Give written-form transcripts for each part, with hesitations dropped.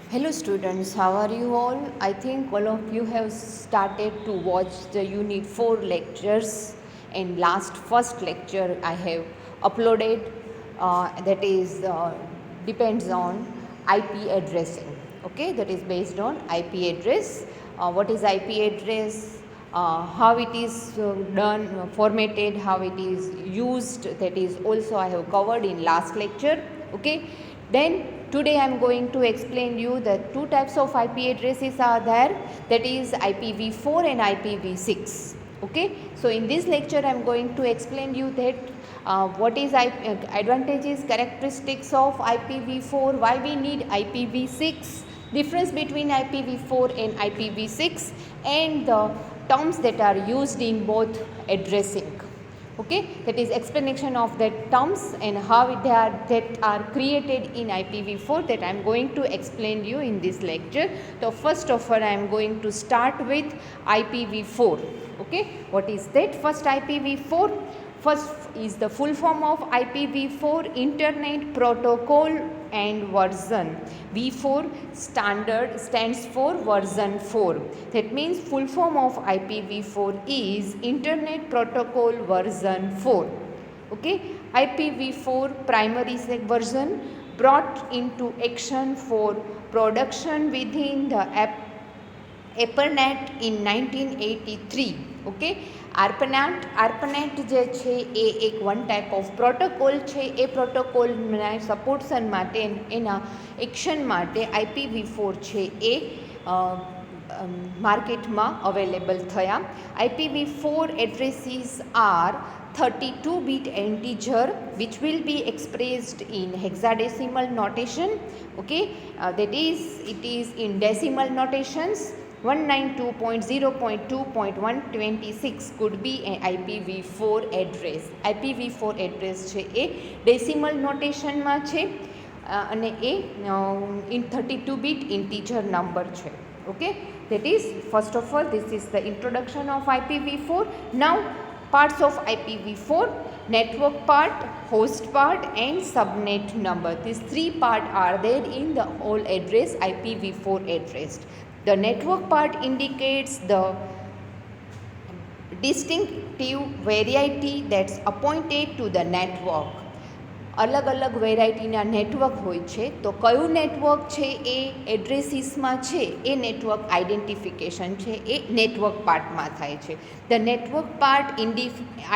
Hello students, how are you all? I think all of you have started to watch the Unit 4 lectures, and last first lecture I have uploaded that is depends on IP addressing. Okay, that is based on IP address. What is IP address? How it is done, formatted, how it is used, that is also I have covered in last lecture. Okay, then today I am going to explain you the two types of IP addresses are there, that is IPv4 and IPv6. Okay, so in this lecture I am going to explain you that what is advantages, characteristics of IPv4, why we need IPv6, difference between IPv4 and IPv6, and the terms that are used in both addressing. Okay, that is explanation of that terms and how that are created in IPv4 that I am going to explain you in this lecture. So first of all I am going to start with IPv4. Okay, what is that? First, IPv4 first is the full form of IPv4, Internet Protocol and Version. V4 standard stands for version 4. That means full form of IPv4 is Internet Protocol version 4. Okay, IPv4 primary version brought into action for production within the ARPANET in 1983. Okay, ARPANET જે છે એ એક one type of protocol છે. એ પ્રોટોકોલના સપોર્ટશન માટે એના action માટે IPv4 છે એ માર્કેટમાં available થયા. IPv4 addresses are 32-bit integer which will be expressed in hexadecimal notation. Okay, that is it is in decimal notations. 192.0.2.126 could be an IPv4 address. IPv4 address છે એ decimal નોટેશનમાં છે અને એ in 32-bit integer number છે. Okay, that is first of all this is the introduction of IPv4. Now parts of IPv4: network part, host part and subnet number. These three parts are there in the whole address, IPv4 address. The network part indicates the distinctive variety that's appointed to the network. અલગ અલગ વેરાયટીના network હોય છે, તો કયું network છે એ એડ્રેસીસમાં છે એ network identification છે એ network પાર્ટમાં થાય છે. The network part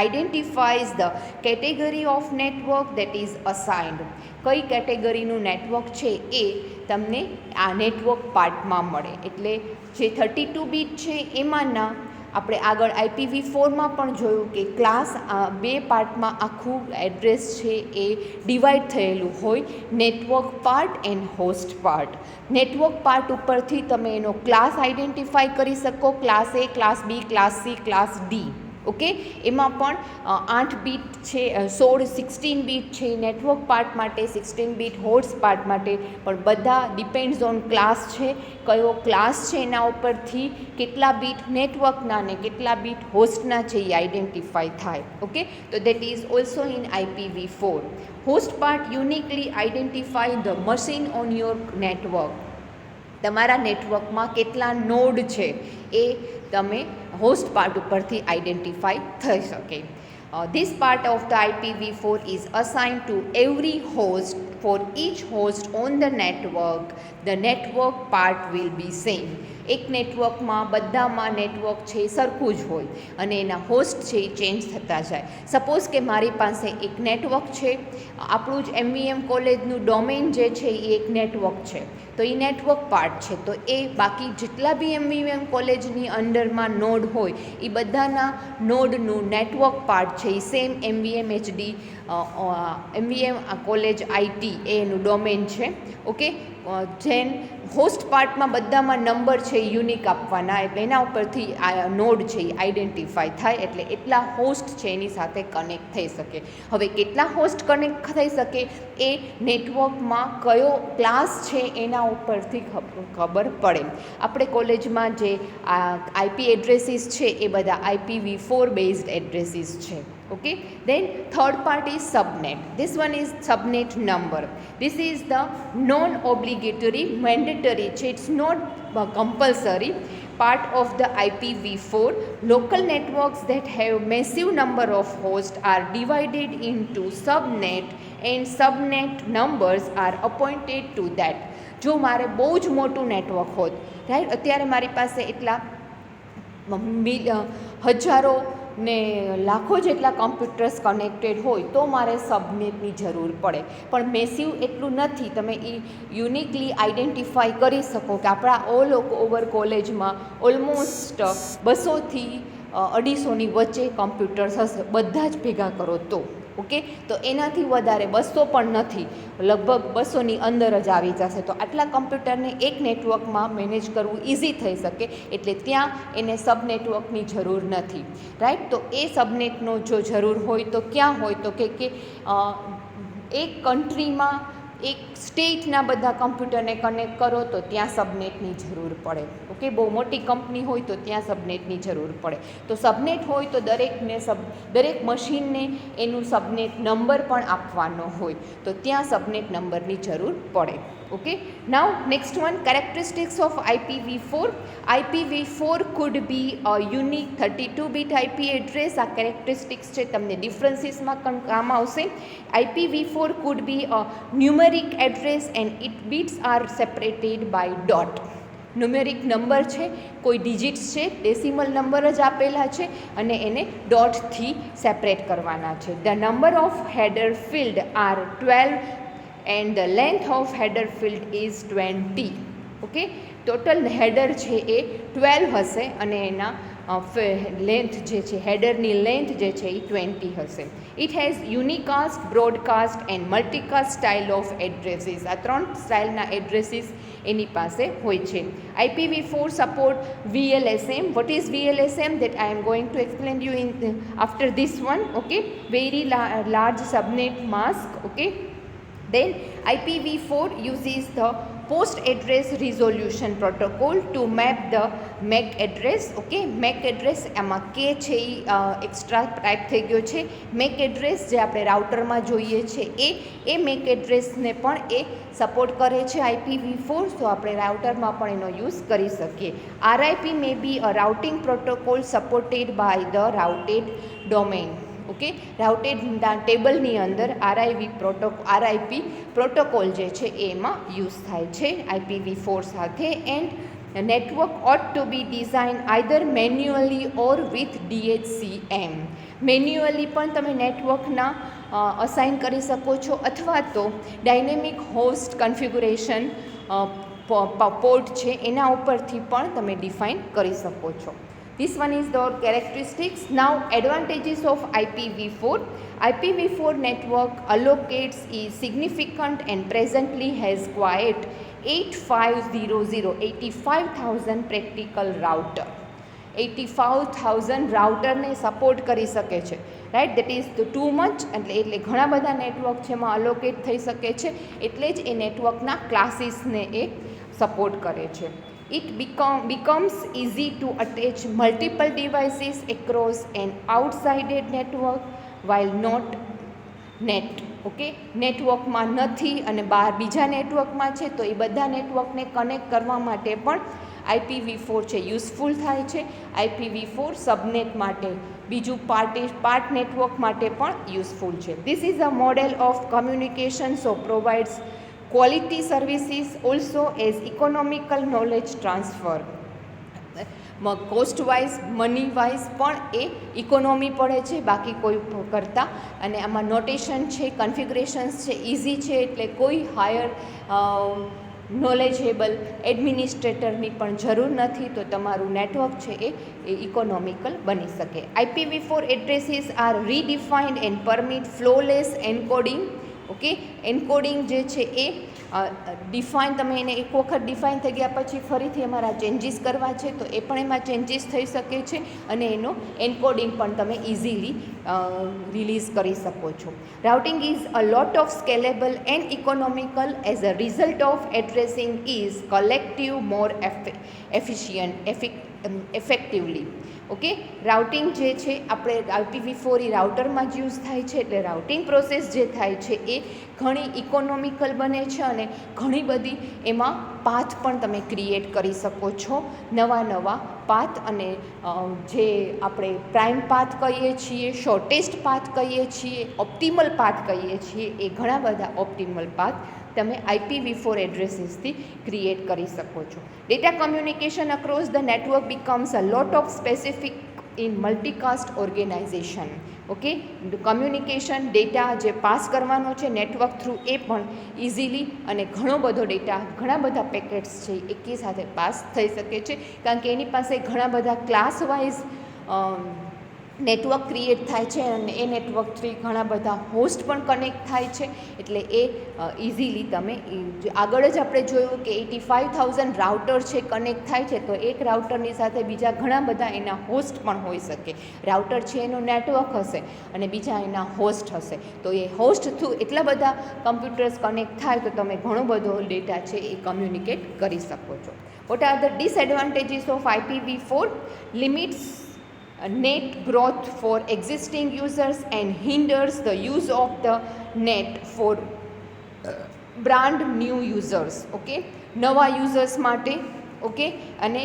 identifies the category of network that is assigned. કઈ કેટેગરીનું નેટવર્ક છે એ તમને આ નેટવર્ક પાર્ટમાં મળે. એટલે જે 32-bit છે એમાંના આપણે આગળ IPv4માં પણ જોયું કે ક્લાસ બે પાર્ટમાં આખું એડ્રેસ છે એ ડિવાઈડ થયેલું હોય, network part and host part. Network part ઉપરથી તમે એનો ક્લાસ આઇડેન્ટિફાઈ કરી શકો, class A, class B, class C, class D. Okay, એમાં પણ 8 બીટ છે, 16 બીટ છે નેટવર્ક પાર્ટ માટે, 16 બીટ હોસ્ટ પાર્ટ માટે, પણ બધા ડિપેન્ડ્સ ઓન ક્લાસ છે. કયો ક્લાસ છે એના ઉપરથી કેટલા બીટ નેટવર્કના ને કેટલા બીટ હોસ્ટના છે એ આઇડેન્ટિફાઈ થાય. ઓકે, તો that is also in IPv4. Host part uniquely identify the machine on your network. તમારા નેટવર્કમાં કેટલા નોડ છે એ તમે હોસ્ટ પાર્ટ ઉપરથી આઇડેન્ટિફાઈ થઈ શકે. This part of the IPv4 is assigned to every host. For each host on the network, the network part will be same. એક નેટવર્કમાં બધામાં નેટવર્ક છે સરખું જ હોય અને એના હોસ્ટ છે એ ચેન્જ થતા જાય. સપોઝ કે મારી પાસે એક નેટવર્ક છે, આપણું જ MVM કોલેજનું ડોમેન જે છે એ એક નેટવર્ક છે, તો એ નેટવર્ક પાર્ટ છે. તો એ બાકી જેટલા બી MVM કોલેજની અંડરમાં નોડ હોય એ બધાના નોડનું નેટવર્ક પાર્ટ છે એ સેમ MVM કોલેજ IT એનું ડોમેન છે. ઓકે, જેન હોસ્ટ પાર્ટમાં બધામાં નંબર છે યુનિક આપવાના, એટલે એના ઉપરથી આ નોડ છે એ આઇડેન્ટિફાઈ થાય, એટલે એટલા હોસ્ટ છે એની સાથે કનેક્ટ થઈ શકે. હવે કેટલા હોસ્ટ કનેક્ટ થઈ શકે એ નેટવર્કમાં કયો ક્લાસ છે એના ઉપરથી ખબર પડે. આપણે કોલેજમાં જે IP એડ્રેસીસ છે એ બધા IPv4 બેઝડ એડ્રેસીસ છે. Okay, then third part is subnet. This one is subnet number. This is the non-obligatory, mandatory, it's not compulsory part of the IPv4. Local networks that have massive number of hosts are divided into subnet and subnet numbers are appointed to that. જો મારે બહુ જ મોટું network હોત, right, અત્યારે મારી પાસે એટલા હજારો ને લાખો જેટલા કમ્પ્યુટર્સ કનેક્ટેડ હોય તો મારે સબનેટની જરૂર પડે, પણ મેસિવ એટલું નથી. તમે એ યુનિકલી આઈડેન્ટિફાઈ કરી શકો કે આપણા ઓલ ઓવર કોલેજમાં ઓલમોસ્ટ 200થી 250ની વચ્ચે કમ્પ્યુટર્સ હશે, બધા જ ભેગા કરો તો. ઓકે, તો એનાથી વધારે 200 પણ નથી, લગભગ 200ની અંદર જ આવી જશે. તો આટલા કમ્પ્યુટરને એક નેટવર્કમાં મેનેજ કરવું ઇઝી થઈ શકે, એટલે ત્યાં એને સબ નેટવર્કની જરૂર નથી, રાઈટ. તો એ સબનેટનો જો જરૂર હોય તો ક્યાં હોય તો કે એક કન્ટ્રીમાં એક સ્ટેટના બધા કમ્પ્યુટરને કનેક્ટ કરો તો ત્યાં સબનેટની જરૂર પડે. ઓકે, બહુ મોટી કંપની હોય તો ત્યાં સબનેટની જરૂર પડે. તો સબનેટ હોય તો દરેક મશીનને એનું સબનેટ નંબર પણ આપવાનો હોય, તો ત્યાં સબનેટ નંબરની જરૂર પડે. Okay, now next one, characteristics of IPv4. IPv4 could be a unique 32-bit IP address. આ characteristics છે, તમને ડિફરન્સીસમાં કામ આવશે. IPv4 could be a numeric address and its bits are separated by dot. Numeric number છે, કોઈ digits છે, decimal number જ આપેલા છે અને એને ડોટથી સેપરેટ કરવાના છે. The number of header field are 12 and the length of header field is 20. Okay, total header છે એ 12 હશે અને એના લેન્થ જે છે, હેડરની લેન્થ જે છે એ 20 હશે. It has unicast, broadcast and multicast style of addresses. આ 3 સ્ટાઇલના એડ્રેસીસ એની પાસે હોય છે. IPv4 support VLSM. What is VLSM? that I am going to explain you in after this one. Okay, very large subnet mask. Okay, then IPv4 uses the post address resolution protocol to map the MAC address. Okay, MAC address આમાં કે છે એ extra type થઈ ગયો છે. MAC address જે આપણે રાઉટરમાં જોઈએ છે એ MAC addressને પણ એ સપોર્ટ કરે છે IPv4. તો આપણે રાઉટરમાં પણ એનો યુઝ કરી શકીએ. RIP may be a routing protocol supported by the routed domain. Okay, routed ટેબલની અંદર RIP પ્રોટોકોલ જે છે એમાં યુઝ થાય છે IPv4 સાથે. And network ought to be designed either manually or with DHCM. Manually પણ તમે નેટવર્કના અસાઇન કરી શકો છો અથવા તો ડાયનેમિક હોસ્ટ કન્ફિગ્યુરેશન પોર્ટ છે એના ઉપરથી પણ તમે ડિફાઇન કરી શકો છો. This one is the characteristics. Now advantages of IPv4. IPv4 network allocates is significant and presently has quite 85,000 practical router. 85,000 રાઉટરને support કરી શકે છે, right. That is too much. એટલે ઘણા બધા નેટવર્ક છે એમાં અલોકેટ થઈ શકે છે, એટલે જ એ નેટવર્કના ક્લાસીસને એ સપોર્ટ કરે છે. It becomes easy to attach multiple devices across an outside network while not net. Okay, નેટવર્કમાં નથી અને બહાર બીજા નેટવર્કમાં છે, તો એ બધા નેટવર્કને કનેક્ટ કરવા માટે પણ IPv4 છે યુઝફુલ થાય છે. IPv4 સબનેટ માટે, બીજું પાર્ટ નેટવર્ક માટે પણ યુઝફુલ છે. This is a model of communication so provides quality services also as economical knowledge transfer. Cost wise, money wise પણ એ ઇકોનોમી પડે છે બાકી કોઈ કરતાં. અને આમાં નોટેશન છે, કન્ફિગ્યુરેશન્સ છે, ઇઝી છે, એટલે કોઈ હાયર નોલેજેબલ એડમિનિસ્ટ્રેટરની પણ જરૂર નથી. તો તમારું નેટવર્ક છે એ ઇકોનોમિકલ બની શકે. IPv4 addresses are redefined and permit flawless encoding. Okay, encoding જે છે એ ડિફાઇન, તમે એને એક વખત ડિફાઇન થઈ ગયા પછી ફરીથી અમારા ચેન્જીસ કરવા છે તો એ પણ એમાં ચેન્જીસ થઈ શકે છે અને એનો એન્કોડિંગ પણ તમે ઇઝીલી રિલીઝ કરી શકો છો. Routing is a lot of scalable and economical as a result of addressing is collective more efficient effectively. Okay, routing જે છે આપણે IPv4 એ રાઉટરમાં જ યુઝ થાય છે, એટલે રાઉટિંગ પ્રોસેસ જે થાય છે એ ઘણી ઇકોનોમિકલ બને છે અને ઘણી બધી એમાં પાથ પણ તમે ક્રિએટ કરી શકો છો, નવા પાથ. અને જે આપણે પ્રાઇમ પાથ કહીએ છીએ, શોર્ટેસ્ટ પાથ કહીએ છીએ, ઓપ્ટિમલ પાથ કહીએ છીએ, એ ઘણા બધા ઓપ્ટિમલ પાથ તમે IPv4 એડ્રેસીસથી ક્રિએટ કરી શકો છો. Data communication across the network becomes a lot of specific in multicast organization. Okay, communication data જે પાસ કરવાનો છે નેટવર્ક થ્રુ, એ પણ ઇઝીલી અને ઘણો બધો ડેટા, ઘણા બધા પેકેટ્સ છે એકી સાથે પાસ થઈ શકે છે, કારણ કે એની પાસે ઘણા બધા ક્લાસ વાઇઝ નેટવર્ક ક્રિએટ થાય છે અને એ નેટવર્ક થ્રુ ઘણા બધા હોસ્ટ પણ કનેક્ટ થાય છે. એટલે એ ઇઝીલી તમે આગળ જ આપણે જોયું કે 85,000 રાઉટર છે કનેક્ટ થાય છે, તો એક રાઉટરની સાથે બીજા ઘણા બધા એના હોસ્ટ પણ હોઈ શકે. રાઉટર છે એનું નેટવર્ક હશે અને બીજા એના હોસ્ટ હશે, તો એ હોસ્ટ થ્રુ એટલા બધા કમ્પ્યુટર્સ કનેક્ટ થાય તો તમે ઘણો બધો ડેટા છે એ કમ્યુનિકેટ કરી શકો છો. Vote are the disadvantages of IPv4? Limits net growth for existing users and hinders the use of the net for brand new users. Okay, નવા યુઝર્સ માટે. ઓકે, અને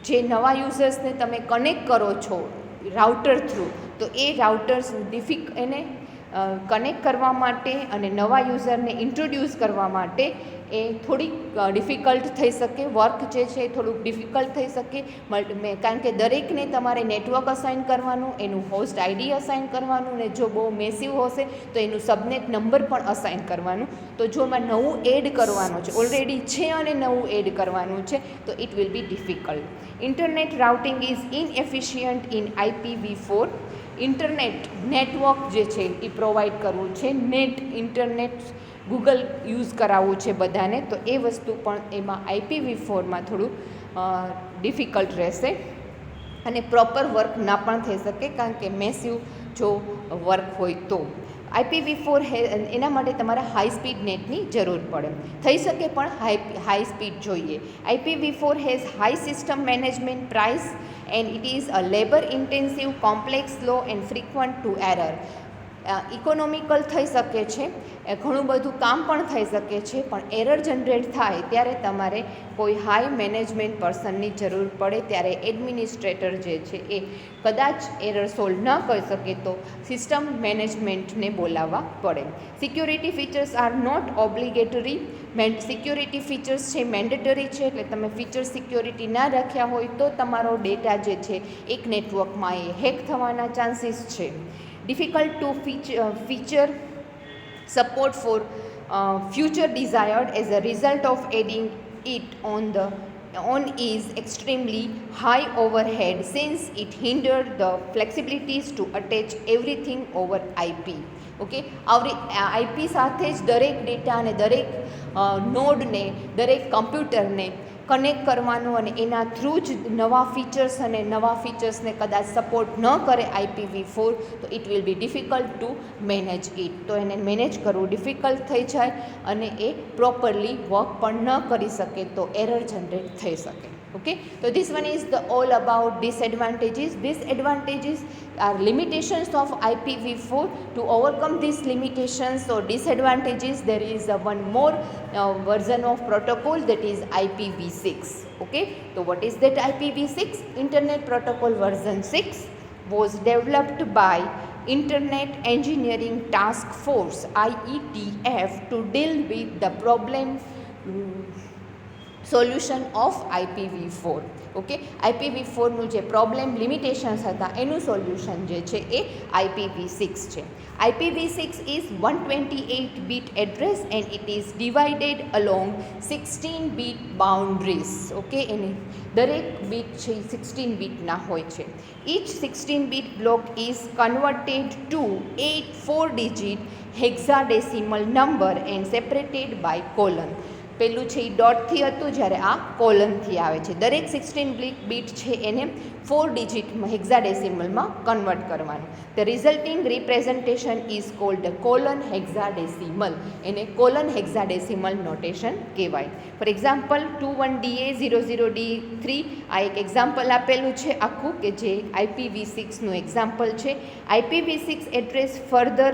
જે નવા યુઝર્સને તમે કનેક્ટ કરો છો રાઉટર થ્રુ, તો એ રાઉટર્સ એને કનેક્ટ કરવા માટે અને નવા યુઝરને ઇન્ટ્રોડ્યુસ કરવા માટે એ થોડીક ડિફિકલ્ટ થઈ શકે. વર્ક જે છે એ થોડુંક ડિફિકલ્ટ થઈ શકે, કારણ કે દરેકને તમારે નેટવર્ક અસાઇન કરવાનું, એનું હોસ્ટ ID અસાઇન કરવાનું, ને જો બહુ મેસિવ હશે તો એનું સબનેટ નંબર પણ અસાઇન કરવાનું. તો જો એમાં નવું એડ કરવાનું છે, ઓલરેડી છે અને નવું એડ કરવાનું છે, તો it will be difficult. Internet routing is inefficient in IPv4. Internet network જે છે એ પ્રોવાઈડ કરવું છે, ઇન્ટરનેટ ગૂગલ યુઝ કરાવવું છે બધાને, તો એ વસ્તુ પણ એમાં IPv4માં થોડું ડિફિકલ્ટ રહેશે અને પ્રોપર વર્ક ના પણ થઈ શકે, કારણ કે મેસિવ જો વર્ક હોય તો. IPv4 એના માટે તમારે હાઈ સ્પીડ નેટની જરૂર પડે, થઈ શકે પણ હાઈ સ્પીડ જોઈએ. IPv4 has high system management price and it is a labour intensive, complex, slow and frequent to error. Economical થઈ શકે છે, ઘણું બધું કામ પણ થઈ શકે છે, પણ એરર જનરેટ થાય ત્યારે તમારે કોઈ હાઈ મેનેજમેન્ટ પર્સનની જરૂર પડે, ત્યારે એડમિનિસ્ટ્રેટર જે છે એ કદાચ એરર સોલ્વ ન કરી શકે તો સિસ્ટમ મેનેજમેન્ટને બોલાવવા પડે. Security features are not obligatory. Security features છે મેન્ડેટરી છે, એટલે તમે ફીચર સિક્યોરિટી ના રાખ્યા હોય તો તમારો ડેટા જે છે એક નેટવર્કમાં એ હેક થવાના ચાન્સીસ છે. Difficult to feature support for future desired as a result of adding it on is extremely high overhead, since it hindered the flexibilities to attach everything over IP. Okay, IP સાથે જ દરેક data અને દરેક નોડને, દરેક કમ્પ્યુટરને connect કરવાનું અને એના થ્રુ જ નવા ફીચર્સ અને નવા ફીચર્સને કદાચ સપોર્ટ ન કરે IPv4, તો it will be difficult to manage it. તો એને મેનેજ કરવું ડિફિકલ્ટ થઈ જાય અને એ પ્રોપરલી વર્ક પણ ન કરી શકે, તો એરર જનરેટ થઈ શકે. Okay, so this one is all about disadvantages. Disadvantages are limitations of IPv4. To overcome these limitations or disadvantages, there is one more version of protocol, that is IPv6. Okay, so what is that IPv6? Internet Protocol version 6 was developed by Internet Engineering Task Force IETF to deal with the problem solution of IPv4. Okay, IPv4નું જે problem limitations હતા એનું solution જે છે એ IPv6 છે. IPv6 is 128 bit address and it is divided along 16 bit boundaries. Okay, એની દરેક bit છે એ 16 બીટના હોય છે. Each 16 bit block is converted to 8 4 digit hexadecimal number and separated by colon. પહેલું છે એ ડોટથી હતું, જ્યારે આ કોલનથી આવે છે. દરેક 16 બીટ છે એને 4 ડિજિટમાં હેક્સાડેસિમલમાં કન્વર્ટ કરવાનું. The resulting representation is called colon hexadecimal. એને કોલન હેક્સાડેસિમલ નોટેશન કહેવાય. ફોર એક્ઝામ્પલ 21DA 00D3 આ એક એક્ઝામ્પલ આપેલું છે આખું, કે જે IPv6નું એક્ઝામ્પલ છે. IPv6 એડ્રેસ ફર્ધર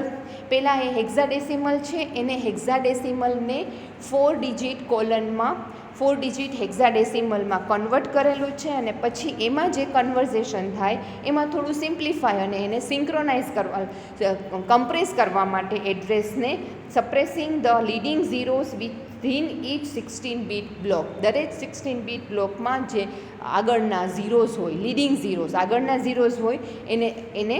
પહેલાં એ હેક્સાડેસિમલ છે, એને હેક્સાડેસિમલને 4 ડિજિટ કોલનમાં 4 ડિજિટ હેક્સાડેસિમલમાં કન્વર્ટ કરેલું છે, અને પછી એમાં જે કન્વર્ઝેશન થાય એમાં થોડું સિમ્પ્લિફાય અને એને સિંક્રોનાઇઝ કરવા, કમ્પ્રેસ કરવા માટે એડ્રેસને suppressing the leading zeros within each 16 bit block. દરેક 16 બીટ બ્લોકમાં જે આગળના ઝીરોઝ હોય, લીડિંગ ઝીરોઝ આગળના ઝીરોઝ હોય, એને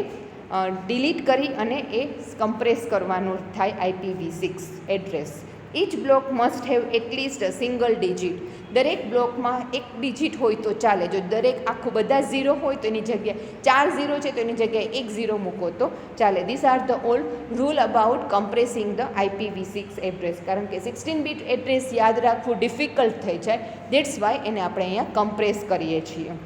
ડિલીટ કરી અને એ કમ્પ્રેસ કરવાનું થાય IPv6 address. Each block must have at least a single digit. દરેક બ્લોકમાં એક ડિજિટ હોય તો ચાલે. જો દરેક આખું બધા ઝીરો હોય તો એની જગ્યાએ 4 ઝીરો છે તો એની જગ્યાએ 1 ઝીરો મૂકો તો ચાલે. This are the all rule about compressing the IPv6 address. કારણ કે 16 બીટ એડ્રેસ યાદ રાખવું ડિફિકલ્ટ થઈ જાય, દેટ્સ વાય એને આપણે અહીંયા કમ્પ્રેસ કરીએ છીએ.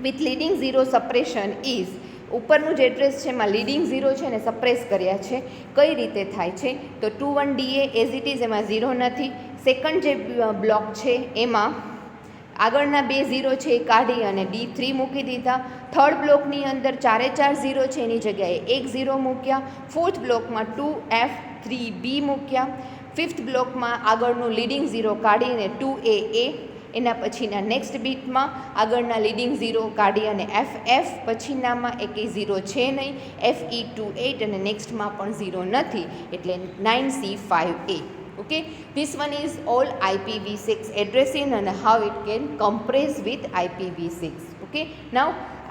With leading zero suppression is, ઉપરનું જે એડ્રેસ છે એમાં લીડિંગ ઝીરો છે ને સપ્રેસ કર્યા છે. કઈ રીતે થાય છે તો 21DA એઝ ઇટ ઇઝ એમાં ઝીરો નથી. સેકન્ડ જે બ્લોક છે એમાં આગળના 2 ઝીરો છે એ કાઢી અને D3 મૂકી દીધા. થર્ડ બ્લોકની અંદર 4 ઝીરો છે એની જગ્યાએ 1 ઝીરો મૂક્યા. ફોર્થ બ્લોકમાં 2F3B મૂક્યા. ફિફ્થ બ્લોકમાં આગળનું લીડિંગ ઝીરો કાઢીને 2AA, એના પછીના નેક્સ્ટ બીટમાં આગળના લીડિંગ ઝીરો કાઢી અને FF, પછીનામાં એકેય ઝીરો છે નહીં, FE28, અને નેક્સ્ટમાં પણ ઝીરો નથી એટલે 9C5A. Okay, this one is all IPv6 addressing and how it can compress with IPv6. Okay, now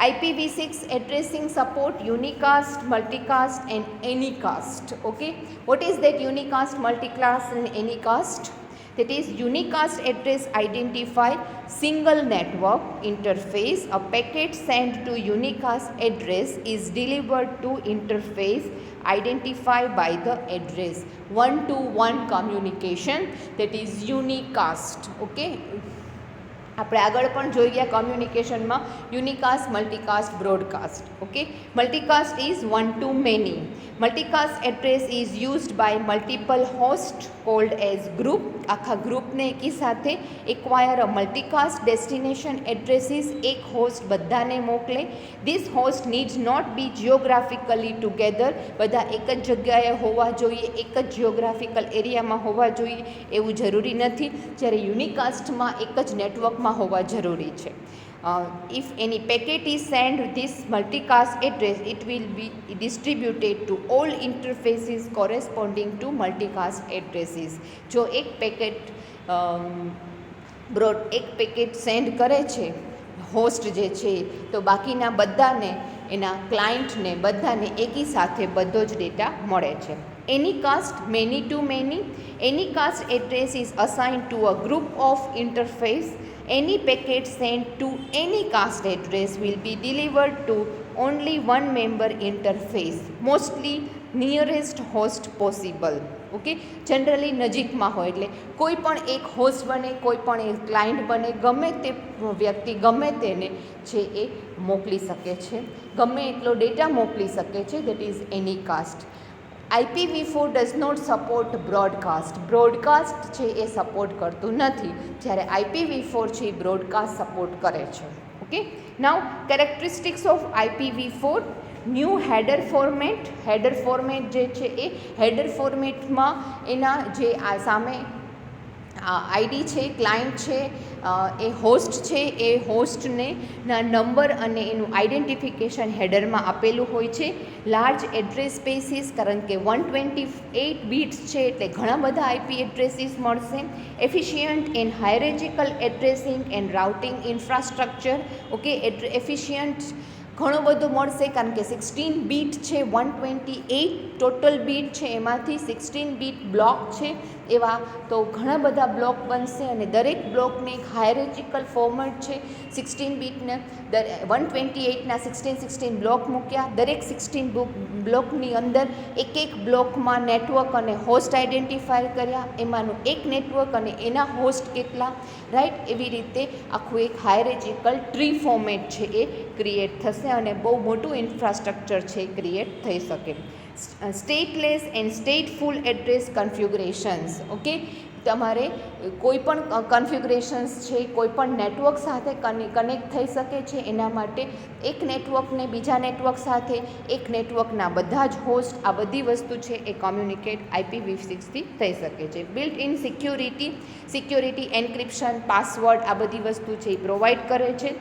IPv6 addressing support unicast, multicast and anycast. Okay, what is that unicast, multicast and anycast? That is, unicast address identify single network interface. A packet sent to unicast address is delivered to interface identified by the address. One-to-one communication, that is unicast. Okay, આપણે આગળ પણ જોઈ ગયા કમ્યુનિકેશનમાં unicast, multicast, broadcast. Okay, multicast is one to many. Multicast address is used by multiple host called as group. આખા ગ્રુપને એકી સાથે acquire a multicast destination addresses. એક હોસ્ટ બધાને મોકલે. This host needs not be geographically together. બધા એક જ જગ્યાએ હોવા જોઈએ, એક જ જિયોગ્રાફિકલ એરિયામાં હોવા જોઈએ એવું જરૂરી નથી. જ્યારે યુનિકાસ્ટમાં એક જ નેટવર્કમાં હોવા જરૂરી છે. If any packet is sent with this multicast address, it will be distributed to all interfaces corresponding to multicast addresses. જો એક પેકેટ સેન્ડ કરે છે હોસ્ટ જે છે તો બાકીના બધાને, એના ક્લાયન્ટને બધાને એકી સાથે બધો જ ડેટા મળે છે. Anycast, many to many. Anycast address is assigned to a group of interface. Any packet sent to any cast address will be delivered to only one member interface, mostly nearest host possible. Okay, generally નજીકમાં હોય એટલે કોઈ પણ એક host બને, કોઈ પણ એક ક્લાયન્ટ બને, ગમે તે વ્યક્તિ ગમે તેને છે એ મોકલી શકે છે, ગમે એટલો ડેટા મોકલી શકે છે. That is anycast. IPv4 does not support broadcast. Broadcast છે એ સપોર્ટ કરતું નથી, જ્યારે IPv4 છે એ બ્રોડકાસ્ટ સપોર્ટ કરે છે. Okay, now characteristics of IPv4. New header format. Header format જે છે એ હેડર ફોર્મેટમાં એના જે આ સામે આઈડી છે, ક્લાયન્ટ છે, એ હોસ્ટ છે, એ હોસ્ટને ના નંબર અને એનું આઈડેન્ટિફિકેશન હેડરમાં આપેલું હોય છે. લાર્જ એડ્રેસ સ્પેસીસ, કારણ કે 128 બીટ્સ છે એટલે ઘણા બધા IP એડ્રેસીસ મળશે. Efficient and hierarchical addressing and routing infrastructure. Okay, efficient ઘણો બધો મળશે કારણ કે 16 બીટ છે, 128 ટોટલ બીટ છે, એમાંથી 16 બીટ બ્લોક છે એવા તો ઘણા બધા બ્લોક બનશે અને દરેક બ્લોકને એક હાયરેજિકલ ફોર્મેટ છે. 16 બીટને 128ના 16 બ્લોક મૂક્યા. દરેક 16 બ્લોકની અંદર એક બ્લોકમાં નેટવર્ક અને હોસ્ટ આઈડેન્ટિફાય કર્યા, એમાંનું એક નેટવર્ક અને એના હોસ્ટ કેટલા, રાઈટ. એવી રીતે આખું એક હાયરેજિકલ ટ્રી ફોર્મેટ છે એ ક્રિએટ થશે અને બહુ મોટું ઇન્ફ્રાસ્ટ્રક્ચર છે એ ક્રિએટ થઈ શકે. Stateless and stateful address configurations. Okay, તમારે કોઈ પણ કન્ફિગ્યુરેશન્સ છે કોઈ પણ નેટવર્ક સાથે કનેક્ટ થઈ શકે છે. એના માટે એક નેટવર્કને બીજા નેટવર્ક સાથે, એક નેટવર્કના બધા જ હોસ્ટ, આ બધી વસ્તુ છે એ કોમ્યુનિકેટ IPv6થી થઈ શકે છે. Built in security encryption, password, આ બધી વસ્તુ છે એ પ્રોવાઈડ કરે છે.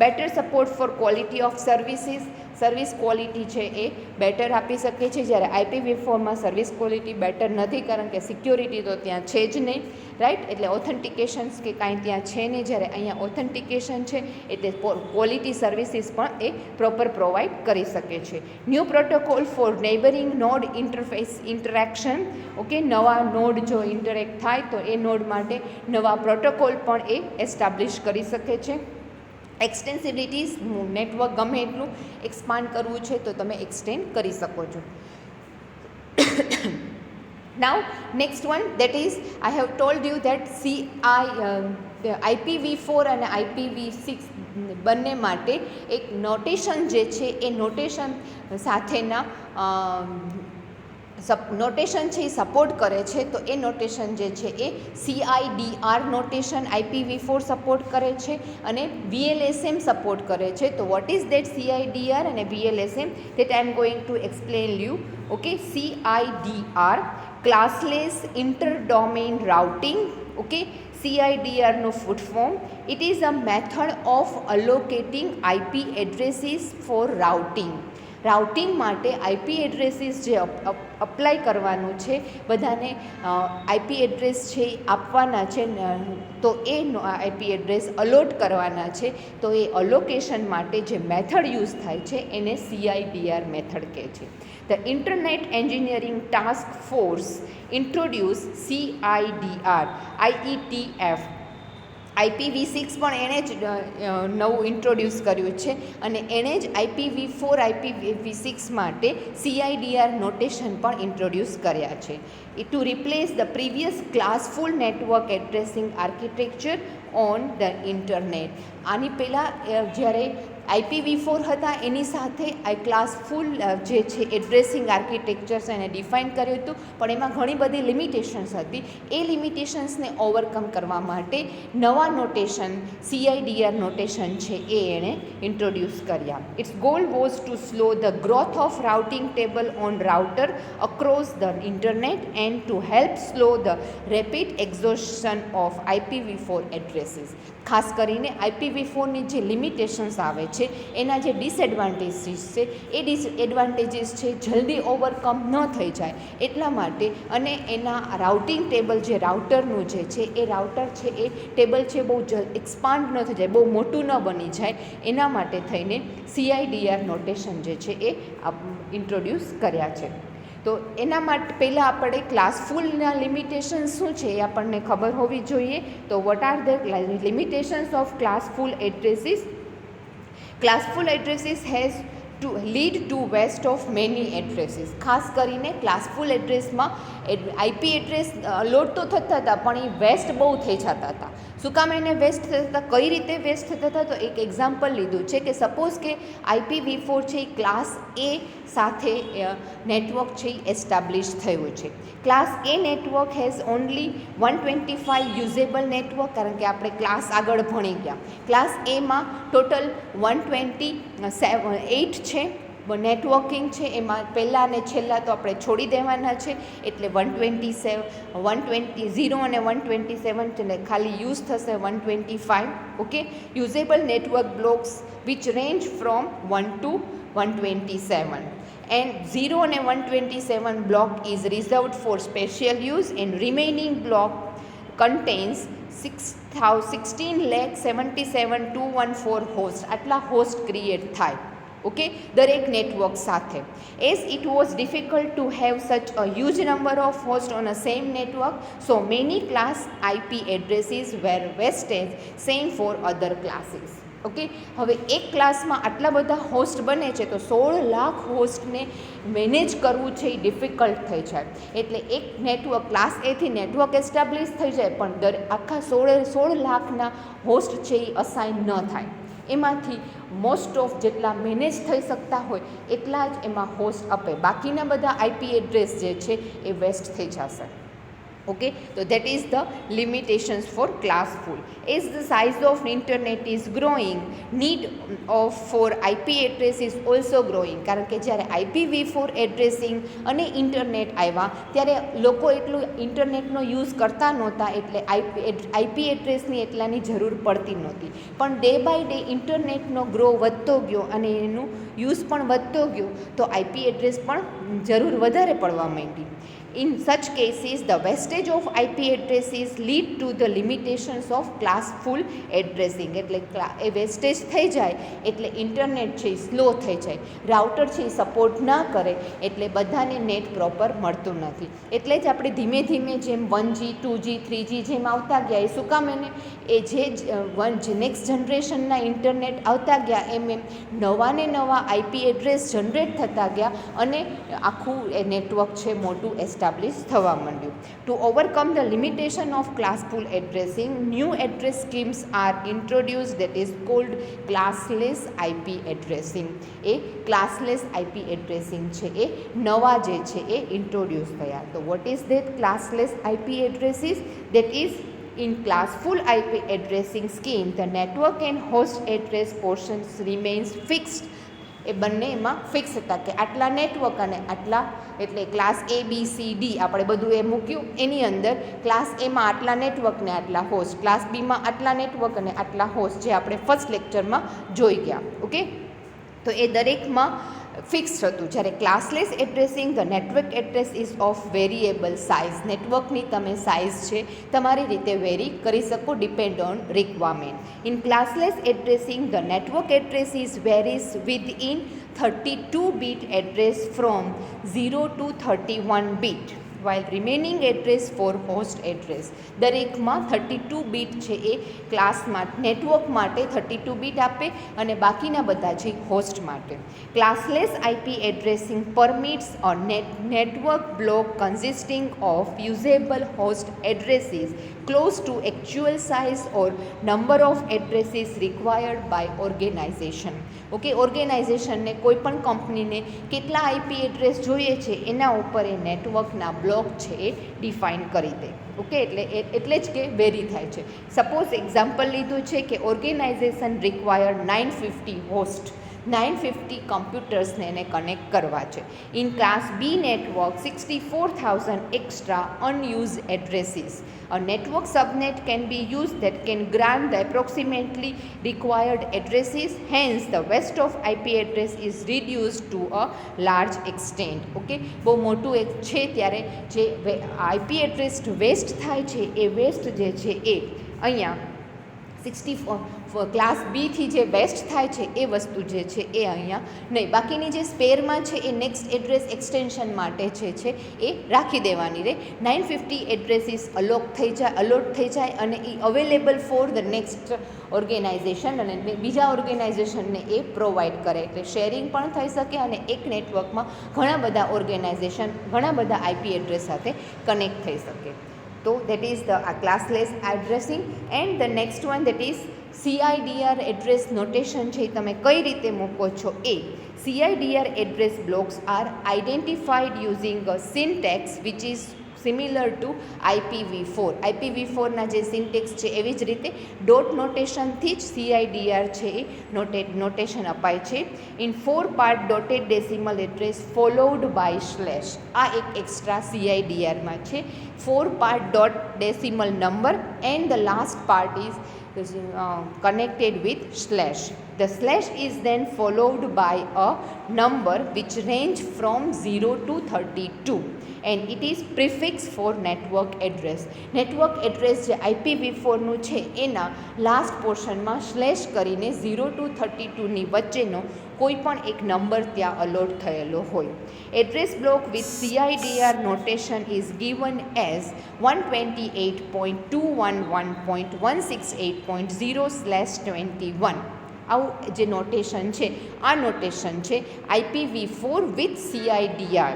Better support for quality of services, service quality છે એ બેટર આપી શકે છે, જ્યારે IPv4માં સર્વિસ ક્વોલિટી બેટર નથી, કારણ કે સિક્યોરિટી તો ત્યાં છે જ નહીં, રાઈટ. એટલે ઓથેન્ટિકેશન્સ કે કાંઈ ત્યાં છે નહીં, જ્યારે અહીંયા ઓથેન્ટિકેશન છે એટલે ક્વોલિટી સર્વિસીસ પણ એ પ્રોપર પ્રોવાઈડ કરી શકે છે. New protocol for neighbouring node interaction. Okay, નવા નોડ જો ઇન્ટરેક્ટ થાય તો એ નોડ માટે નવા પ્રોટોકોલ પણ એ એસ્ટાબ્લિશ કરી શકે છે. એક્સટેન્સિબિલિટીઝ, નેટવર્ક ગમે એટલું એક્સપાન્ડ કરવું છે તો તમે એક્સટેન્ડ કરી શકો છો. Now next one, that is I have told you that IPv4 અને IPv6 બંને માટે એક નોટેશન જે છે એ નોટેશન સાથેના નોટેશન છે એ સપોર્ટ કરે છે. તો એ નોટેશન જે છે એ CIDR નોટેશન IPv4 સપોર્ટ કરે છે અને VLSM સપોર્ટ કરે છે. તો વોટ ઇઝ દેટ CIDR અને VLSM, that I am going to explain you. Okay, CIDR, classless inter-domain routing. Okay, CIDR નો full form, it is a method of allocating IP addresses for routing. Routing માટે IP addresses જે apply કરવાનું છે, બધાને IP address છે આપવાના છે, તો એ IP એડ્રેસ અલોટ કરવાના છે. તો એ અલોકેશન માટે જે મેથડ યુઝ થાય છે એને CIDR મેથડ કહે છે. The internet engineering task force introduce CIDR IETF. IPv6 પણ એણે જ નવું ઇન્ટ્રોડ્યુસ કર્યું છે અને એણે જ IPv4 IPv6 માટે CIDR નોટેશન પણ ઇન્ટ્રોડ્યુસ કર્યા છે. To replace the previous classful network addressing architecture on the internet. આની પહેલાં જ્યારે IPv4 હતા એની સાથે ક્લાસફુલ જે છે એડ્રેસિંગ આર્કિટેક્ચર્સ એને ડિફાઇન કર્યું હતું, પણ એમાં ઘણી બધી લિમિટેશન્સ હતી. એ લિમિટેશન્સને ઓવરકમ કરવા માટે નવા નોટેશન CIDR નોટેશન છે એ એણે ઇન્ટ્રોડ્યુસ કર્યા. Its goal was to slow the growth of routing table on router across the internet and to help slow the rapid exhaustion of IPv4 addresses. ખાસ કરીને IPv4ની જે લિમિટેશન્સ આવે છે, એના જે ડિસએડવાન્ટેજીસ છે એ ડિસએડવાન્ટેજીસ છે જલ્દી ઓવરકમ ન થઈ જાય એટલા માટે, અને એના રાઉટિંગ ટેબલ જે રાઉટરનું જે છે એ રાઉટર છે એ ટેબલ છે બહુ એક્સપાન્ડ ન થઈ જાય, બહુ મોટું ન બની જાય, એના માટે થઈને CIDR નોટેશન જે છે એ ઇન્ટ્રોડ્યુસ કર્યા છે. તો એના માટે પહેલાં આપણે ક્લાસફુલના લિમિટેશન શું છે એ આપણને ખબર હોવી જોઈએ. તો what are the limitations of classful addresses? Classful addresses has to lead to waste of many addresses. ખાસ કરીને ક્લાસફુલ એડ્રેસમાં IP એડ્રેસ લોડ તો થતા હતા પણ એ વેસ્ટ બહુ થઈ જતા હતા. શું કામ એને વેસ્ટ થતા હતા, કઈ રીતે વેસ્ટ થતા હતા? તો એક એક્ઝામ્પલ લીધું છે કે સપોઝ કે IPv4 છે એ ક્લાસ A સાથે નેટવર્ક છે એ એસ્ટાબ્લિશ થયું છે. Class A network has only 125 usable network, કારણ કે આપણે ક્લાસ આગળ ભણી ગયા. ક્લાસ Aમાં ટોટલ 128 છે નેટવર્કિંગ છે, એમાં પહેલાં અને છેલ્લા તો આપણે છોડી દેવાના છે, એટલે 127 120 અને 127 એટલે ખાલી યુઝ થશે 125. Okay, usable network blocks which range from 1 to 127 and 0 and 127 block is reserved for special use and remaining block contains 16,77,214 host. આટલા હોસ્ટ ક્રિએટ થાય. ઓકે, દરેક નેટવર્ક સાથે. As it was difficult to have such a huge number of host on a same network, so many class IP addresses were wastage same for other classes. Okay, હવે એક ક્લાસમાં આટલા બધા host બને છે તો 16 લાખ હોસ્ટને મેનેજ કરવું છે એ ડિફિકલ્ટ થઈ જાય. એટલે એક નેટવર્ક ક્લાસ એથી નેટવર્ક એસ્ટાબ્લિશ થઈ જાય પણ આખા 16 લાખના હોસ્ટ છે એ અસાઇન ન થાય. એમાંથી મોસ્ટ ઓફ જેટલા મેનેજ થઈ શકતા હોય એટલા જ એમાં હોસ્ટ આપે, બાકીના બધા આઈપી એડ્રેસ જે છે એ વેસ્ટ થઈ જશે. Okay, so that is the limitations for classful. As the size of internet is growing, need of for IP address is also growing. કારણ કે જ્યારે IPv4 એડ્રેસિંગ અને ઇન્ટરનેટ આવ્યા ત્યારે લોકો એટલું ઇન્ટરનેટનો યુઝ કરતા નહોતા, એટલે આઈપી એડ્રેસની એટલાની જરૂર પડતી નહોતી. પણ ડે બાય ડે ઇન્ટરનેટનો ગ્રો વધતો ગયો અને એનું યુઝ પણ વધતો ગયો તો આઈપી એડ્રેસ પણ જરૂર વધારે પડવા માંડી. In such cases, the wastage of IP addresses lead to the limitations of classful addressing. એટલે એ વેસ્ટેજ થઈ જાય એટલે ઇન્ટરનેટ છે એ સ્લો થઈ જાય, રાઉટર છે એ સપોર્ટ ના કરે એટલે બધાને નેટ પ્રોપર મળતું નથી. એટલે જ આપણે ધીમે ધીમે જેમ 1G 2G 3G જેમ આવતા ગયા એ શું કામ એ જે નેક્સ્ટ જનરેશનના ઇન્ટરનેટ આવતા ગયા એમ નવા આઈપી એડ્રેસ જનરેટ થતા ગયા અને આખું એ નેટવર્ક છે મોટું એસ્ટાબ્લિશ થવા માંડ્યું. To overcome the limitation of classful addressing, new address schemes are introduce that is called classless IP addressing. એ ક્લાસલેસ આઈપી એડ્રેસિંગ છે એ નવા જે છે એ ઇન્ટ્રોડ્યુસ થયા. તો what is that classless IP addresses? That is in classful IP addressing scheme, the network and host address portions remains fixed. એ બંને એમાં ફિક્સ હતા કે આટલા નેટવર્ક અને આટલા, એટલે ક્લાસ ABCD આપણે બધું એ મૂક્યું, એની અંદર ક્લાસ એમાં આટલા નેટવર્ક ને આટલા હોસ્ટ, ક્લાસ બીમાં આટલા નેટવર્ક અને આટલા હોસ્ટ, જે આપણે ફર્સ્ટ લેક્ચરમાં જોઈ ગયા. ઓકે, તો એ દરેકમાં ફિક્સ હતું. જ્યારે classless addressing, the network address is of variable size. નેટવર્કની તમે સાઇઝ છે તમારી રીતે વેરી કરી શકો, depend on requirement. In classless addressing, the network address is varies within 32 bit address from 0 to 31 bit, while remaining address for host address. દરેકમાં 32 bit છે એ ક્લાસમાં નેટવર્ક માટે 32 બીટ આપે અને બાકીના બધા છે હોસ્ટ માટે. ક્લાસલેસ IP addressing permits a network block consisting of usable host addresses close to actual size or number of addresses required by organization. Okay, ઓર્ગેનાઇઝેશનને કોઈ પણ કંપનીને કેટલા આઈપી એડ્રેસ જોઈએ છે એના ઉપર એ નેટવર્કના બ્લોક છે એ ડિફાઇન કરી દે. ઓકે, એટલે જ કે વેરી થાય છે. સપોઝ એક્ઝામ્પલ લીધું છે કે ઓર્ગેનાઇઝેશન રિક્વાયર 950 હોસ્ટ, 950 કમ્પ્યુટર્સને એને કનેક્ટ કરવા છે. In class B network 64,000 extra unused addresses. A network subnet can be used that can grant the approximately required addresses. Hence, the waste of IP address is reduced to a large extent. Okay, બહુ મોટું એક છે ત્યારે જે IP address waste થાય છે એ waste જે છે એ અહીંયા 64 ક્લાસ બીથી જે વેસ્ટ થાય છે એ વસ્તુ જે છે એ અહીંયા નહીં, બાકીની જે સ્પેરમાં છે એ નેક્સ્ટ એડ્રેસ એક્સટેન્શન માટે છે એ રાખી દેવાની રહે. 950 એડ્રેસીસ અલોટ થઈ જાય અને એ available for the next organization અને બીજા ઓર્ગેનાઇઝેશનને એ પ્રોવાઈડ કરે, એટલે શેરિંગ પણ થઈ શકે અને એક નેટવર્કમાં ઘણા બધા ઓર્ગેનાઇઝેશન ઘણા બધા આઈપી એડ્રેસ સાથે કનેક્ટ થઈ શકે. તો that is the classless addressing. And the next one that is CIDR address notation છે એ તમે કઈ રીતે મૂકો છો એ. CIDR address blocks are identified using a syntax which is similar to IPv4. IPv4ના જે સિન્ટેક્સ છે એવી જ રીતે ડોટ નોટેશનથી જ CIDR છે એ નોટેશન અપાય છે. In 4 part dotted decimal address followed by slash. આ એક એક્સ્ટ્રા CIDRમાં છે. 4 part dot decimal number and the last part is connected with slash. The slash is then followed by a number which range from 0 to 32 and it is prefix for network address. Network address જે IPv4નું છે એના last પોર્શનમાં slash કરીને 0 to 32ની વચ્ચેનો કોઈ પણ એક number ત્યાં a lot થયેલો હોય. Address block with CIDR notation is given as 128.211.168.0/21. આવું જે નોટેશન છે આ નોટેશન છે IPv4 with CIDR.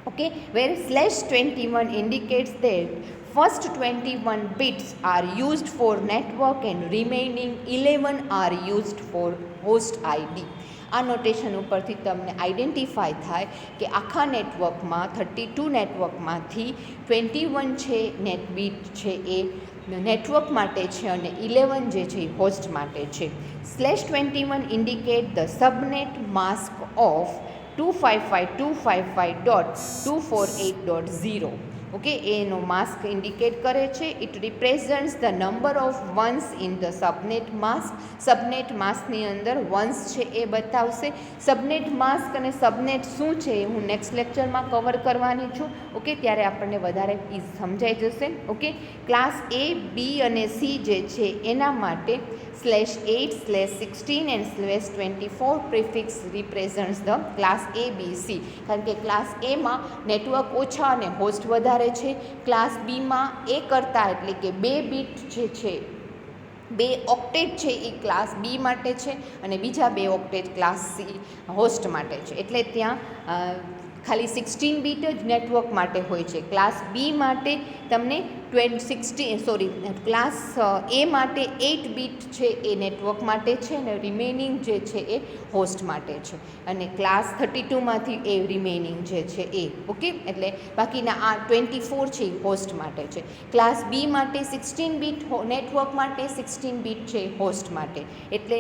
Okay, where /21 indicates that first 21 bits are used for network and remaining 11 are used for host ID. આ notation ઉપરથી તમને identify થાય કે આખા નેટવર્કમાં 32 નેટવર્કમાંથી 21 છે નેટ બીટ છે એ નેટવર્ક માટે છે અને 11 જે છે એ હોસ્ટ માટે છે. /21 indicate the subnet mask of 255.255.248.0. ઓકે, એનો માસ્ક ઇન્ડિકેટ કરે છે. It represents the number of ones in the subnet mask. Subnet માસ્કની અંદર વન્સ છે એ બતાવશે. સબનેટ માસ્ક અને સબનેટ શું છે એ હું નેક્સ્ટ લેક્ચરમાં કવર કરવાની છું. ઓકે, ત્યારે આપણને વધારે સમજાઈ જશે. ઓકે, ક્લાસ A, B અને C જે છે એના માટે /8/16 and /24 prefix represents the class A, B, C. કારણ કે ક્લાસ એમાં નેટવર્ક ઓછા અને હોસ્ટ વધારે છે. ક્લાસ બીમાં એ કરતાં એટલે કે 2 બીટ જે છે 2 ઓક્ટેટ છે એ ક્લાસ બી માટે છે અને બીજા 2 ઓક્ટેટ ક્લાસ સી હોસ્ટ માટે છે. એટલે ત્યાં ખાલી 16 બીટ જ નેટવર્ક માટે હોય છે. ક્લાસ બી માટે તમને ક્લાસ એ માટે 8 બીટ છે એ નેટવર્ક માટે છે અને રિમેનિંગ જે છે એ હોસ્ટ માટે છે અને ક્લાસ 32માંથી એ રિમેનિંગ જે છે એ. ઓકે, એટલે બાકીના આ 24 છે એ હોસ્ટ માટે છે. ક્લાસ બી માટે 16 બીટ નેટવર્ક માટે 16 બીટ છે હોસ્ટ માટે. એટલે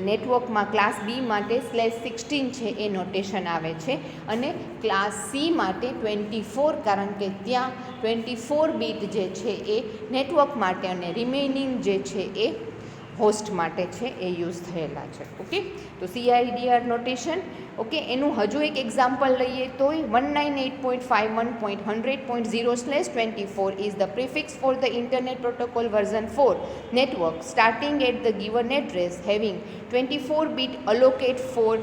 નેટવર્કમાં ક્લાસ બી માટે /16 છે એ નોટેશન આવે છે અને ક્લાસ સી માટે 24 કારણ કે ત્યાં 24 બીટ જે છે એ નેટવર્ક માટે અને રિમેનિંગ જે છે એ હોસ્ટ માટે છે એ યુઝ થયેલા છે. ઓકે, તો CIDR નોટેશન. ઓકે, એનું હજુ એક એક્ઝામ્પલ લઈએ તો 198.51.100.0/24 is the prefix for the Internet Protocol version 4 network starting at the given address having 24 bit allocate for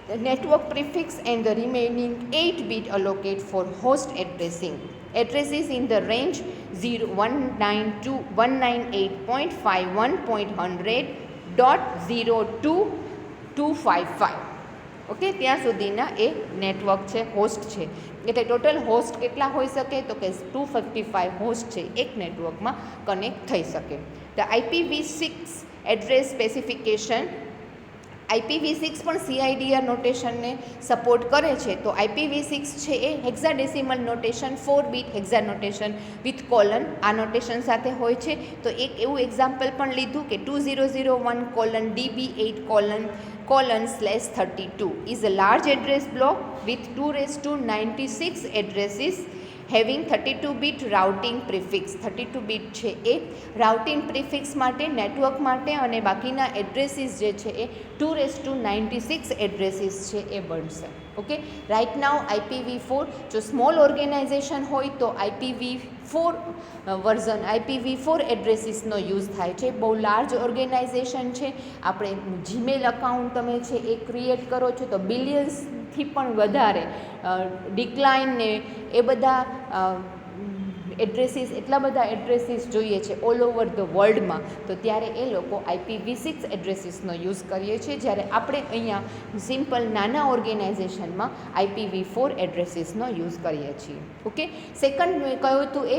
the network prefix and the remaining 8 bit allocate for host addressing. Addresses in the range 192.198.51.100.02255. Okay, ત્યાં સુધીના એ network છે host છે. એટલે total host કેટલા હોઈ શકે તો કે 255 હોસ્ટ છે એક નેટવર્કમાં કનેક્ટ થઈ શકે. The IPv6 address specification. IPv6 પણ CIDR નોટેશનને સપોર્ટ કરે છે. તો IPv6 છે એ hexadecimal notation 4 bit hexa notation with colon આ નોટેશન સાથે હોય છે. તો એક એવું એક્ઝામ્પલ પણ લીધું કે 2001:DB8::/32 is a large address block with 296 addresses having 32 bit routing prefix. 32 bit છે એ રાઉટિંગ પ્રિફિક્સ માટે નેટવર્ક માટે અને બાકીના એડ્રેસીસ જે છે એ 296 એડ્રેસીસ છે એ બનશે. ઓકે, રાઇટ નાઉ IPv4 જો સ્મોલ ઓર્ગેનાઇઝેશન હોય તો IPv4 વર્ઝન IPv4 એડ્રેસીસનો યુઝ થાય છે. બહુ લાર્જ ઓર્ગેનાઇઝેશન છે, આપણે જીમેલ અકાઉન્ટ તમે છે એ ક્રિએટ કરો છો તો બિલિયન્સથી પણ વધારે ડિક્લાઇન ને એ બધા એડ્રેસીસ એટલા બધા એડ્રેસીસ જોઈએ છે ઓલ ઓવર ધ વર્લ્ડમાં. તો ત્યારે એ લોકો IPv6 એડ્રેસીસનો યુઝ કરીએ છીએ, જ્યારે આપણે અહીંયા સિમ્પલ નાના ઓર્ગેનાઇઝેશનમાં IPv4 એડ્રેસીસનો યુઝ કરીએ છીએ. ઓકે, સેકન્ડ મેં કહ્યું હતું એ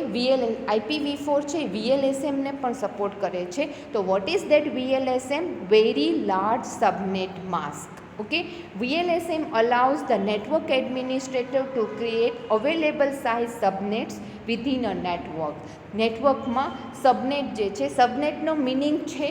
IPv4 છે VLSMને પણ સપોર્ટ કરે છે. તો what is that VLSM? Very large subnet mask. Okay, VLSM allows the network administrator to create available size subnets within a network. નેટવર્કમાં સબનેટ જે છે, સબનેટનો મિનિંગ છે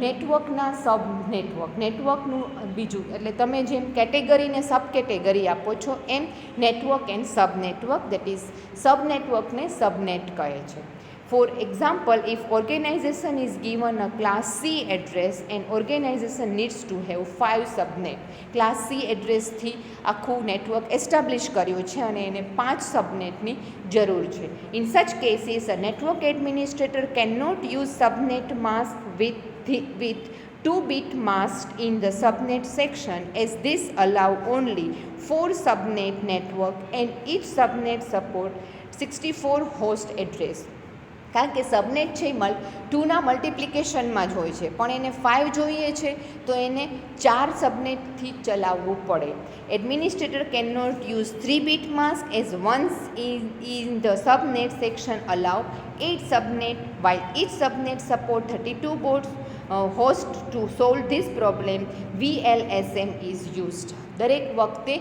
નેટવર્કના સબ નેટવર્ક, નેટવર્કનું બીજું એટલે તમે જેમ કેટેગરીને સબ કેટેગરી આપો છો એમ network and sub network that is સબ નેટવર્કને સબનેટ કહે છે. For example, if organization is given a class C address and organization needs to have 5 subnet. class C એડ્રેસથી આખું નેટવર્ક એસ્ટાબ્લિશ કર્યું છે અને એને 5 સબનેટની જરૂર છે. In such cases, a network administrator cannot use subnet mask with 2-bit masked in the subnet section, as this allow only 4 subnet network and each subnet support 64 host address. કારણ કે સબનેટ છે એ 2ના મલ્ટિપ્લિકેશનમાં જ હોય છે, પણ એને 5 જોઈએ છે તો એને 4 સબનેટથી ચલાવવું પડે. Administrator can not use 3-bit mask as once in the subnet section allow 8 subnet, while each subnet support 32 host. To solve this problem, VLSM is used. દરેક વખતે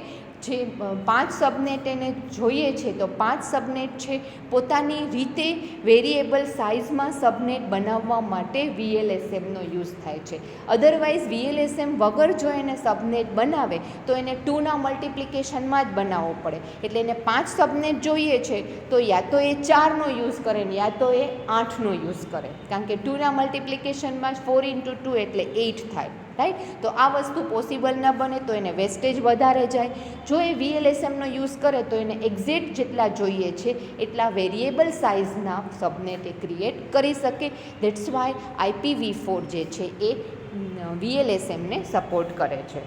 જે 5 સબનેટ એને જોઈએ છે તો 5 સબનેટ છે પોતાની રીતે વેરિયેબલ સાઇઝમાં સબનેટ બનાવવા માટે VLSMનો યુઝ થાય છે. અધરવાઇઝ VLSM વગર જો એને સબનેટ બનાવે તો એને 2ના મલ્ટિપ્લિકેશનમાં જ બનાવવો પડે. એટલે એને 5 સબનેટ જોઈએ છે તો યા તો એ 4નો યુઝ કરે ને યા તો એ 8નો યુઝ કરે, કારણ કે 2ના મલ્ટિપ્લિકેશનમાં 4 × 2 એટલે 8 થાય, રાઈટ. તો આ વસ્તુ પોસિબલ ન બને તો એને વેસ્ટેજ વધારે જાય. જો એ VLSMનો યુઝ કરે તો એને એક્ઝેક્ટ જેટલા જોઈએ છે એટલા વેરિયેબલ સાઇઝના સબનેટ એ ક્રિએટ કરી શકે. દેટ્સ વાય IPv4 જે છે એ VLSMને સપોર્ટ કરે છે.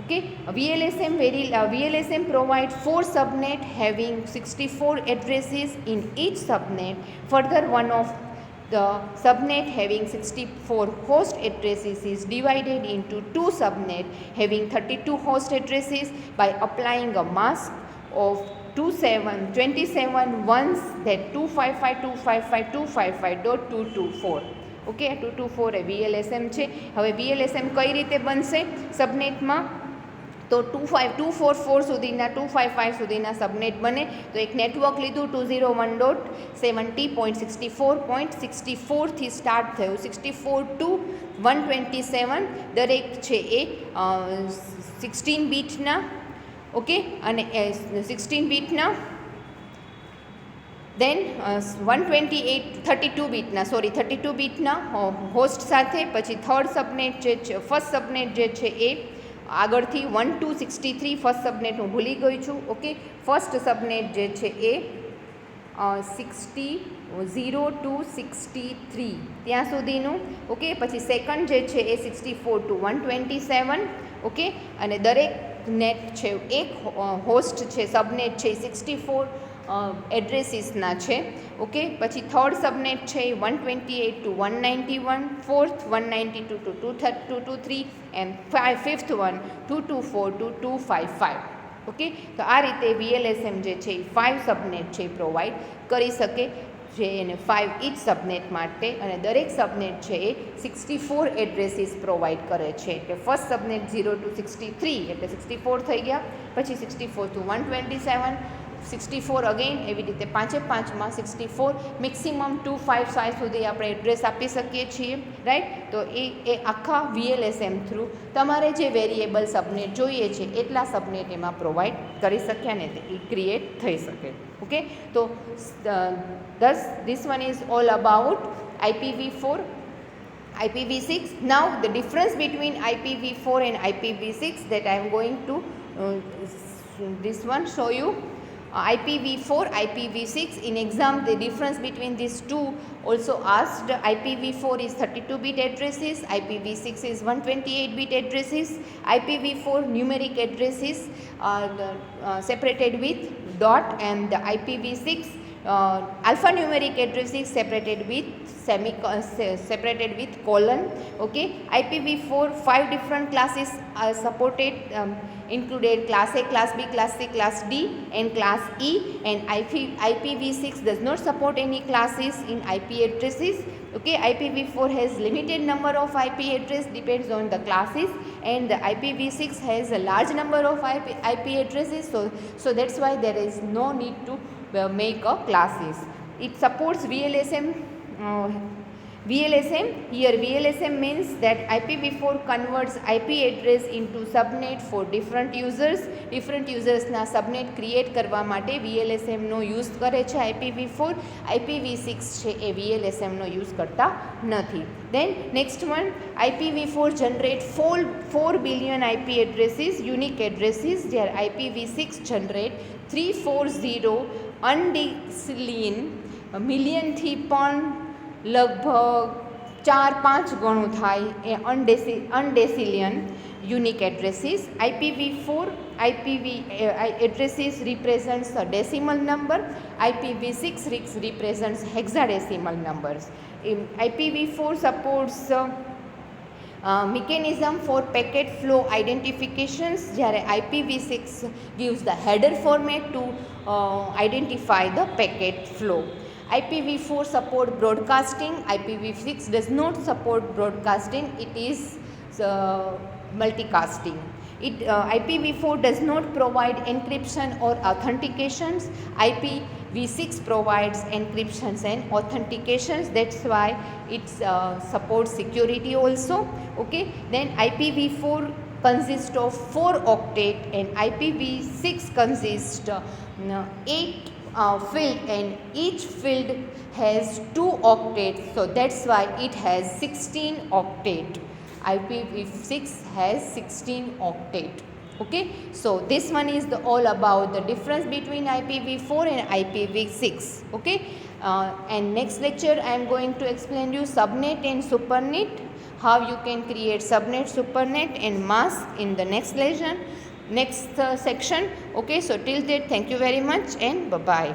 Okay, VLSM provide 4 subnet having 64 addresses in each subnet. Further, one of the subnet having 64 host addresses is divided into 2 subnet having 32 host addresses by applying a mask of 27 ones, that 255.255.224. Okay, 224 A VLSM છે. હવે VLSM કઈ રીતે બનશે સબનેટમાં? તો 244 સુધીના 255 સુધીના સબનેટ બને તો એક નેટવર્ક લીધું 201.70.64.64થી સ્ટાર્ટ થયું 64 to 127, દરેક છે એ 16 બીટના, ઓકે, અને 16 બીટના, દેન 32 બીટના હોસ્ટ સાથે. પછી થર્ડ સબનેટ જે છે, ફર્સ્ટ સબનેટ જે છે એ આગળથી 1 to 63, ફર્સ્ટ સબનેટ હું ભૂલી ગઈ છું. ઓકે, ફર્સ્ટ સબનેટ જે છે એ 0 to 63 ત્યાં સુધીનું. ઓકે, પછી સેકન્ડ જે છે એ 64 to 127. ઓકે, અને દરેક નેટ છે એક હોસ્ટ છે સબનેટ છે 64 એડ્રેસીસના છે. ઓકે, પછી થર્ડ સબનેટ છે 128 to 191, fourth 192 to 223 and fifth one 224 to 255. Okay, તો આ રીતે VLSM જે છે એ 5 સબનેટ છે પ્રોવાઈડ કરી શકે, જે એને 5 ઇચ સબનેટ માટે, અને દરેક સબનેટ છે એ 64 એડ્રેસીસ પ્રોવાઈડ કરે છે. એટલે ફર્સ્ટ સબનેટ 0 to 63 એટલે 64 થઈ ગયા, પછી 64 to 127, 64 અગેન, એવી રીતે 5માં 64, મેક્સિમમ 255 સુધી આપણે એડ્રેસ આપી શકીએ છીએ, રાઈટ. તો એ આખા VLSM થ્રુ તમારે જે વેરિયેબલ સબનેટ જોઈએ છે એટલા સબનેટ એમાં પ્રોવાઈડ કરી શકે અને એ ક્રિએટ થઈ શકે. ઓકે, તો thus this one is all about IPv4. IPv6. Now the difference between IPv4 and IPv6 that I am going to this one show you. IPv4, IPv6. In exam, the difference between these two also asked. IPv4 is 32-bit addresses, IPv6 is 128-bit addresses. IPv4 numeric addresses are separated with dot, and the IPv6 alphanumeric addresses separated with separated with colon. Okay, IPv4 5 different classes are supported, included class A, class B, class C, class D and class E, and IPv6 does not support any classes in IP addresses. Okay, IPv4 has limited number of IP address, depends on the classes, and the IPv6 has a large number of IP addresses, so that's why there is no need to make a classes. It supports VLSM. Here VLSM means that IPv4 converts IP address into subnet for different users. Different users ના subnet create કરવા માટે VLSM નો use કરે છે IPv4. IPv6 છે એ VLSM નો use કરતા નથી. Then next one, IPv4 generate 4 billion IP addresses, unique addresses, where IPv6 generate 340 undecillion million થી પણ લગભગ 4-5 ગણું થાય એ અનડેસિલિયન unique addresses. IPv4 addresses represents a decimal number. IPv6 represents hexadecimal numbers. IPv4 supports mechanism for packet flow identifications, જ્યારે IPv6 gives the header format to identify the packet flow. IPv4 support broadcasting. IPv6 does not support broadcasting. It is multicasting. IPv4 does not provide encryption or authentications. IPv6 provides encryptions and authentications. That's why it supports security also. Okay. Then IPv4 consists of 4 octet and IPv6 consists 8 field, and each field has 2 octets. So that's why it has 16 octet. IPv6 has 16 octet. Okay, so this one is all about the difference between IPv4 and IPv6. Okay, and next lecture I am going to explain you subnet and supernet, how you can create subnet, supernet and mask in the next lesson, next section. Okay, so till that, thank you very much and bye bye.